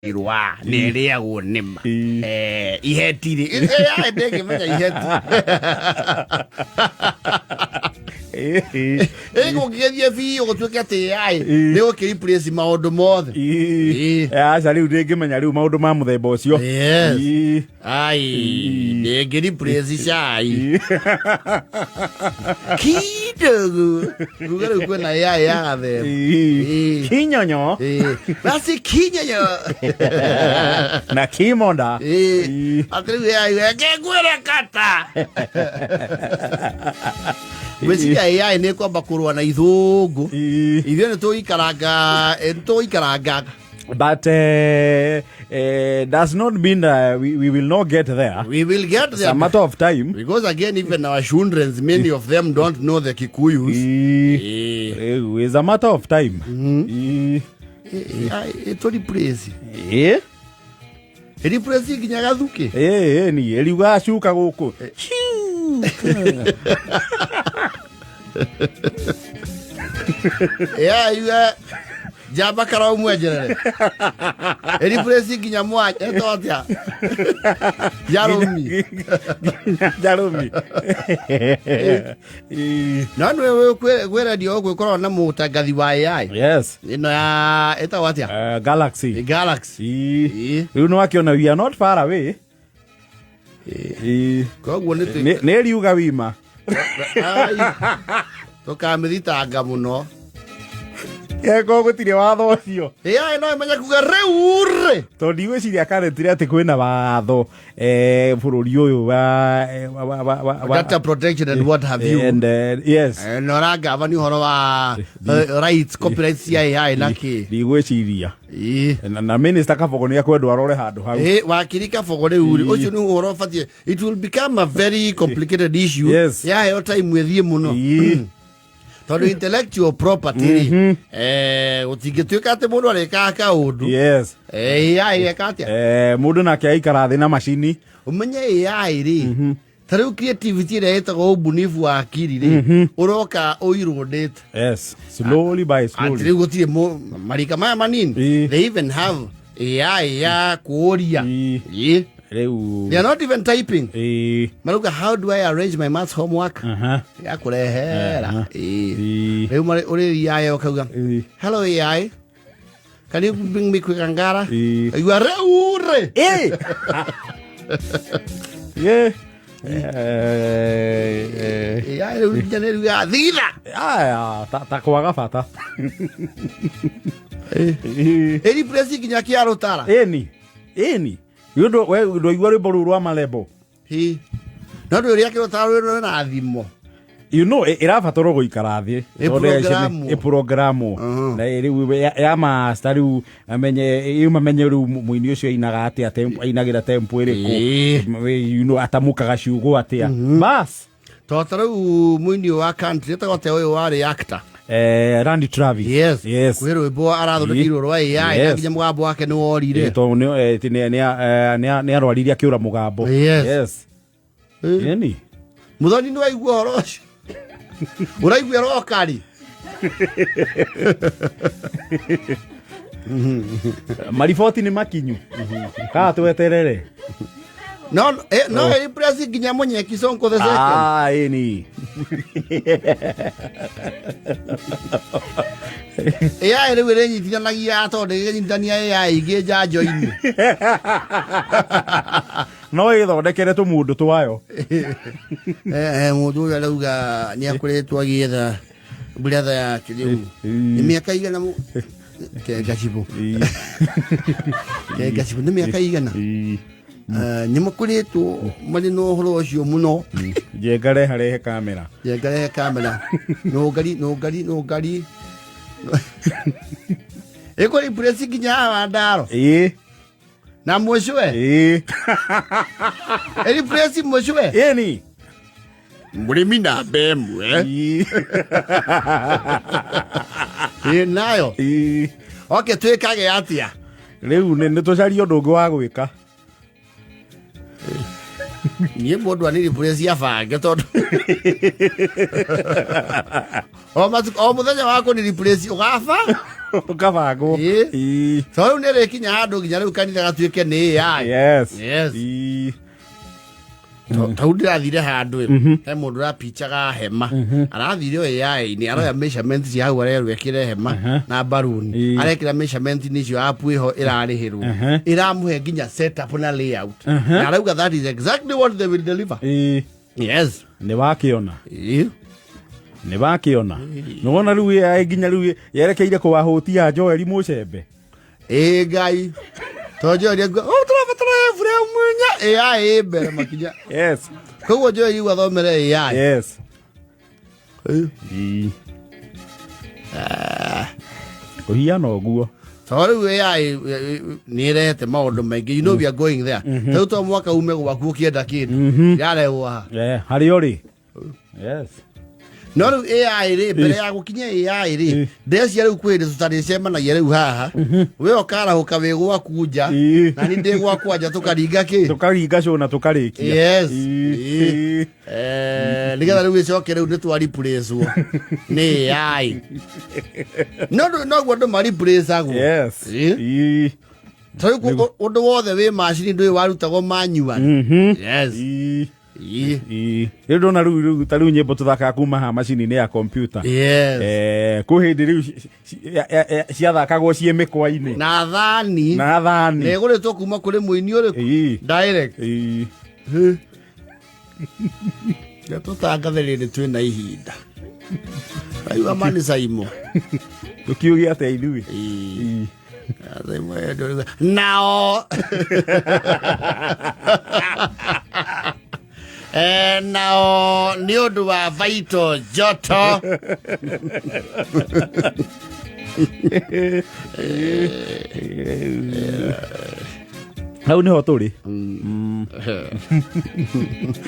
irwa nerea gonema ihetiri ndege menya iheti ego gethie vi ogotweka te ai leo kiri place maundu mothe aca riu ndingi menya riu maundu ma muthemba ucio ai ndingiri place cai kidogo rugari kwena ya the kinyonyo basi kinyonyo na kimonda atri ya gegwere kata wesi AI ne kwamba kurwa na ithungu ithio ne tuikaranga but does not mean we will not get there. We will get there. It's a matter of time. Because again, even our children, many of them don't know the Kikuyus. It's a matter of time. It's praise. Eri praise kinyaga thuke. Ni eriuga shuka guku. Yeah, jamba karau mwejerere eri presi kinyamwa etotia Jaromi nanu wewe kwera dio kwekora na mutangathi wa AI. Yes, ino ya etawatia Galaxy you know akiona we are not far away koguo ne eriuga wima tukamithitanga muno yego gutire watho ucio no imenya kuga reure to ndigwiciria karentire ati kwina watho bururi uyu wa data protection and what have you and yes no ranga bani horo wa rights copyright CIA naki ndigwiciria na minister Kabogo ni akwendwa arore handu hau wakiri Kabogo uri ucio ni horo fatie it will become a very complicated issue yo time wethie muno tondu intellectual property utingituika ati mundu areka kaundu AI ekatia mundu nake aikara thi na machini umenye AI ri tariu creativity ri etago ubunifu wa akili ri uroka uirudite slowly by slowly atiri gutire marika maya manini they even have AI ya kuoria they are not even typing maruga how do I arrange my maths homework ya kurehera reu mari uri AI okauga hello AI, can you bring me quick angara you are reure AI reu janeru ya thira ta kwaga bata eri presi kinya kia rutara eni yudo we igwa rwimbo ru rwa malebo no ndu ria kiro taru na thimo irabatoro guikara thi programu na riu ya master riu amenye riu muini ucio inaga atia tempo inagira tempo iriku atamukaga ciugo atia bas to taru muini wa country tagote uyu wa reactor Randy Travis yes kwero bo arathondekirwo rwa AI nginya mugambo wake ni worire to ni arwariria kiura mugambo yani muthoni ni waigua horo ucio uraigua rokari marifoti ni makinyu ka tweterere no eri presi nginya munyeki Sonko the second eni AI rä rä nyitithanagia tondå nyitithania AI ingä njanjo-inä no ĩthondekere tũmũndũ twayo mũndũ ũrĩa arauga nĩ akoretwo agĩetha mbũratha yake rĩu nĩ mĩaka igana Gacibũ nĩ mĩaka igana nĩ makoretwo marĩ na ũhoro ũcio mũno njengare harehe kamera no ngari eko ni presi kinya wa ndaro na mushwe eri presi mushwe eni murimi na bemwe nayo okay twikage atia riu ni tucaria undu ungi wa gwika niĩ mũndũ anĩrĩ presi abange tondũ o mũthenya wako nĩ replace ũgaba Ukabango. So rĩu nĩ rĩkinya handũ nginya rĩu kanitha gatuĩke nĩ AI. Yes. Tau ndĩrathire handũ he mũndũ ũrapichaga hema arathire AI-inĩ aroya measurement cia hau arerwo ekĩre hema na baruni arekĩra measurement icio app ĩho ĩrarĩhĩrwo ĩramũhe nginya setup na layout na arauga that is exactly what they will deliver. Yes. Nĩ wakĩona. Nĩ wakĩona. Nĩ wona rĩu AI nginya rĩu yerekeire kũwahũtia Joel Mucembe. Ngai Joel tũrabatara frame munya AI mbere makinya. Yes. Koguo Joel wathomere AI. Yes. Ũhiana ũguo. Rĩu AI nĩ ĩrehete maũndũ maingĩ. You know we are going there. Rĩu to mwaka ume gwaku ũkĩenda kĩndũ yarehwo haha. Harĩ ũrĩ. Yes. No rĩu AI rĩ mbere ya gũkinya AI rĩ ndĩacia rĩu kwĩ tũtarĩcemanagia rĩu haha we ũkarahũka wĩ gwaku nja na nĩ ndĩ gwakwa nja tũkaringa cũna tũkarĩkia. Yes. Nĩgetha rĩu ĩcoke rĩu nĩ twa replacewo nĩ AI. Noguo andũ ma replaceagwo. Yes. Tondũ ũndũ wothe wĩ macini ndũĩ warutagwo manual. Yes. Rĩu ndona rĩu ta rĩu nyĩmbo tũthakaga kuma ha macini-inĩ ya computer. Yes. Kwĩ hĩndĩ rĩu ciathakagwo ciĩ mĩkwa-inĩ na thani na ĩgũrĩtwo kuma kũrĩ mũini ũrĩkũ direct. Tũtangathe rĩrĩ twĩna ihinda aiwa mani Saimo tũkiuge atĩa ithuĩ nao nao nĩ ũndũ wa Vital Joto hau nĩho tũrĩ.